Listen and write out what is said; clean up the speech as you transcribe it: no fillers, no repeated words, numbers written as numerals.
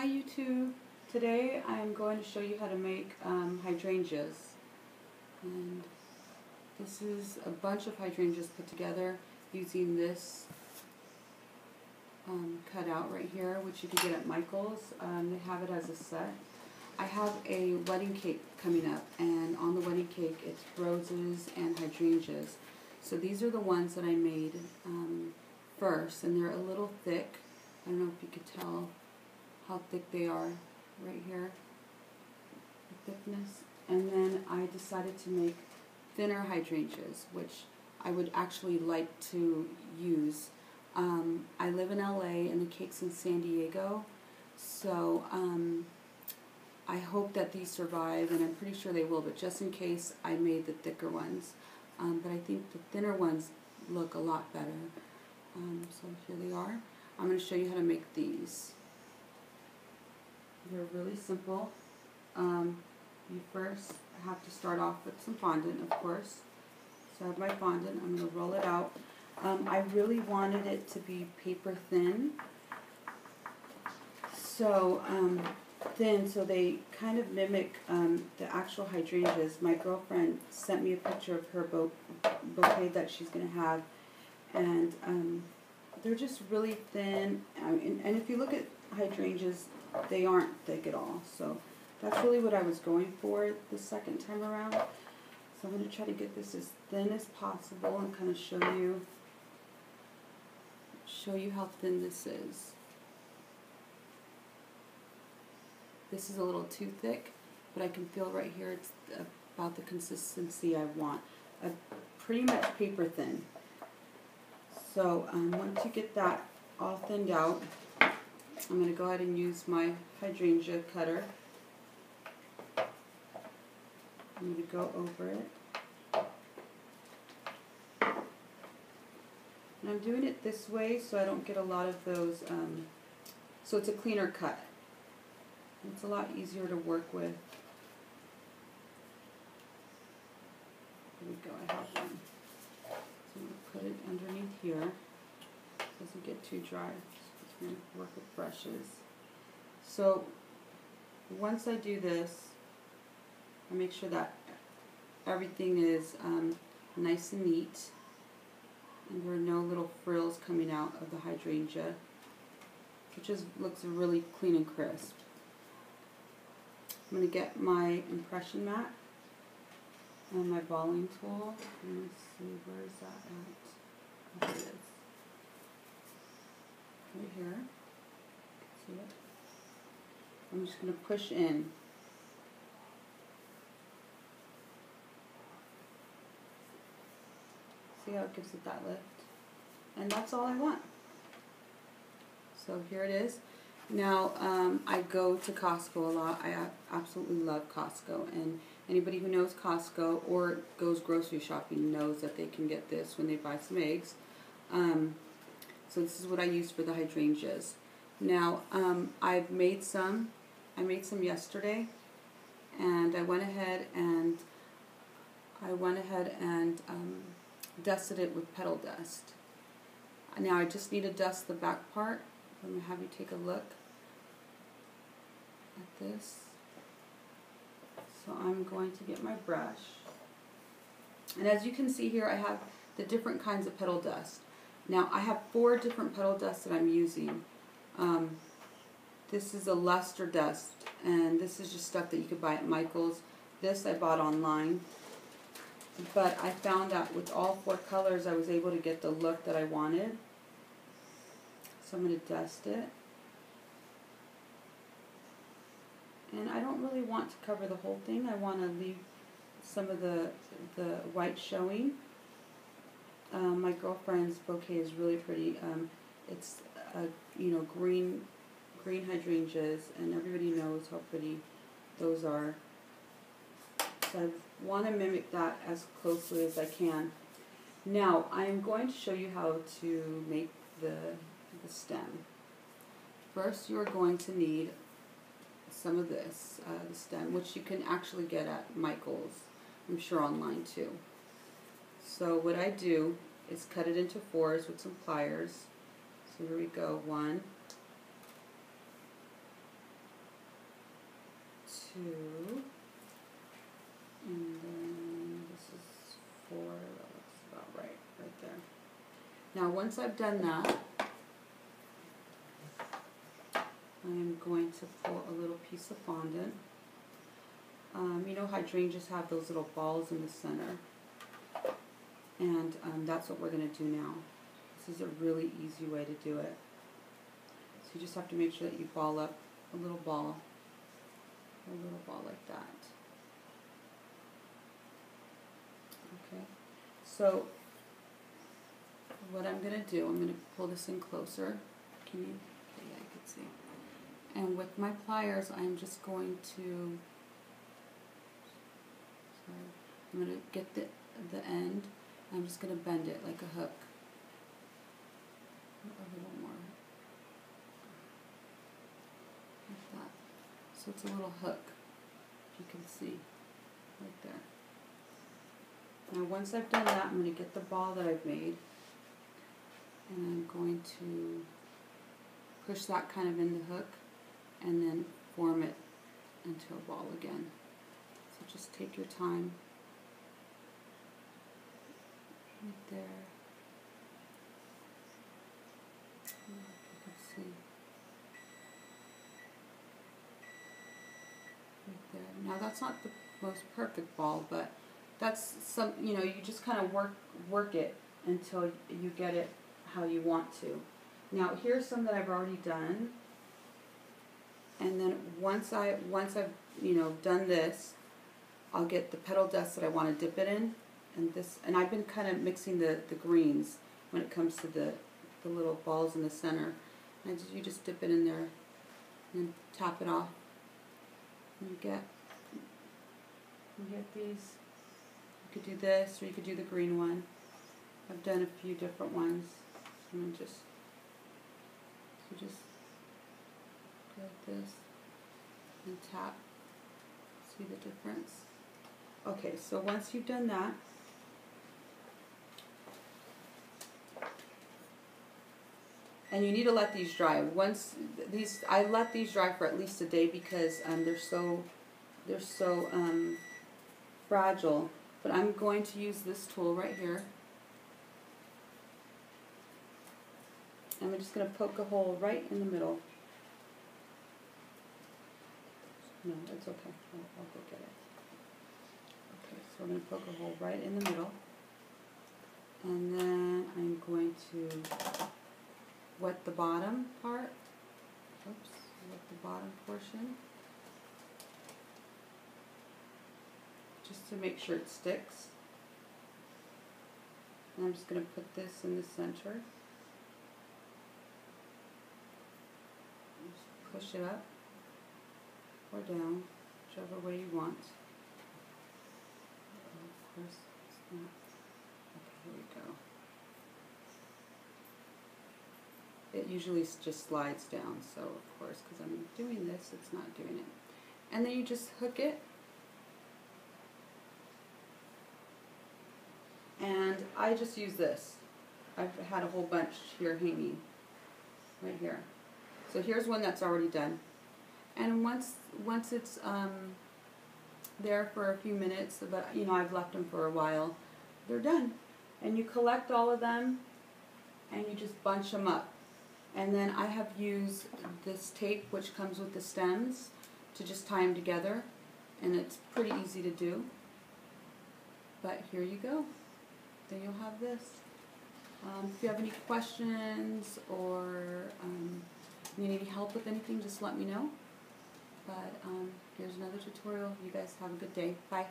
Hi YouTube. Today I'm going to show you how to make hydrangeas. And this is a bunch of hydrangeas put together using this cutout right here, which you can get at Michael's. They have it as a set. I have a wedding cake coming up, and on the wedding cake it's roses and hydrangeas. So these are the ones that I made first, and they're a little thick. I don't know if you could tell how thick they are right here, the thickness. And then I decided to make thinner hydrangeas, which I would actually like to use. I live in LA and the cake's in San Diego, so I hope that these survive, and I'm pretty sure they will, but just in case I made the thicker ones. But I think the thinner ones look a lot better. So here they are. I'm going to show you how to make these. They're really simple. You first have to start off with some fondant, of course. So I have my fondant. I'm going to roll it out. I really wanted it to be paper thin. So thin, so they kind of mimic the actual hydrangeas. My girlfriend sent me a picture of her bouquet that she's going to have, and they're just really thin. And if you look at hydrangeas, they aren't thick at all. So that's really what I was going for the second time around. So I'm going to try to get this as thin as possible and kind of show you how thin this is. This is a little too thick, but I can feel right here it's about the consistency I want. Pretty much paper thin. So once you get that all thinned out, I'm going to go ahead and use my hydrangea cutter. I'm going to go over it. And I'm doing it this way so I don't get a lot of those, so it's a cleaner cut. It's a lot easier to work with. There we go, I have one. So I'm going to put it underneath here. It doesn't get too dry. Just going to work with brushes. So once I do this, I make sure that everything is nice and neat, and there are no little frills coming out of the hydrangea. It just looks really clean and crisp. I'm going to get my impression mat and my balling tool. Let me see, where is that at? There it is. Right here. See it? I'm just going to push in. See how it gives it that lift? And that's all I want. So here it is. Now, I go to Costco a lot. I absolutely love Costco, and anybody who knows Costco or goes grocery shopping knows that they can get this when they buy some eggs. So this is what I use for the hydrangeas. Now, I made some yesterday, and I went ahead and dusted it with petal dust. Now I just need to dust the back part. I'm going to have you take a look at this. So I'm going to get my brush. And as you can see here, I have the different kinds of petal dust. Now I have 4 different petal dusts that I'm using. This is a luster dust, and this is just stuff that you could buy at Michael's. This I bought online. But I found that with all 4 colors, I was able to get the look that I wanted. So I'm going to dust it. And I don't really want to cover the whole thing. I want to leave some of the white showing. My girlfriend's bouquet is really pretty. It's green hydrangeas, and everybody knows how pretty those are. So I want to mimic that as closely as I can. Now I am going to show you how to make the stem. First, you are going to need some of this, the stem, which you can actually get at Michael's, I'm sure online too. So what I do is cut it into 4s with some pliers. So here we go, 1, 2, and then this is 4, that looks about right there. Now once I've done that, I am going to pull a little piece of fondant. You know hydrangeas have those little balls in the center, and that's what we're going to do now. This is a really easy way to do it. So you just have to make sure that you ball up a little ball like that. Okay, so what I'm going to do, I'm going to pull this in closer. Can you? Okay, yeah, I can see. And with my pliers, I'm just going to, I'm going to get the end. I'm just going to bend it like a hook. A little more. Like that. So it's a little hook, if you can see, right there. Now once I've done that, I'm going to get the ball that I've made, and I'm going to push that kind of in the hook, and then form it into a ball again. So just take your time. Right there. You can see. Right there. Now that's not the most perfect ball, but that's some, you know, you just kind of work it until you get it how you want to. Now here's some that I've already done. And then once I've you know done this, I'll get the petal dust that I want to dip it in, and I've been kind of mixing the greens when it comes to the little balls in the center. And you just dip it in there and tap it off. And you get these. You could do this, or you could do the green one. I've done a few different ones. And just go like this and tap. See the difference? Okay, so once you've done that, and you need to let these dry. I let these dry for at least a day because they're so fragile. But I'm going to use this tool right here. I'm just going to poke a hole right in the middle. No, it's okay. I'll go get it. Okay, so I'm going to poke a hole right in the middle. And then I'm going to wet the bottom part. Oops, wet the bottom portion. Just to make sure it sticks. And I'm just going to put this in the center. Push it up or down, whichever way you want. Of course, it's not. Okay, here we go. It usually just slides down, so of course, because I'm doing this, it's not doing it. And then you just hook it. And I just use this. I've had a whole bunch here hanging, right here. So here's one that's already done, and once it's there for a few minutes, but you know I've left them for a while, they're done. And you collect all of them, and you just bunch them up. And then I have used this tape which comes with the stems to just tie them together, and it's pretty easy to do. But here you go. Then you'll have this. If you have any questions or need any help with anything, just let me know. But here's another tutorial. You guys have a good day. Bye.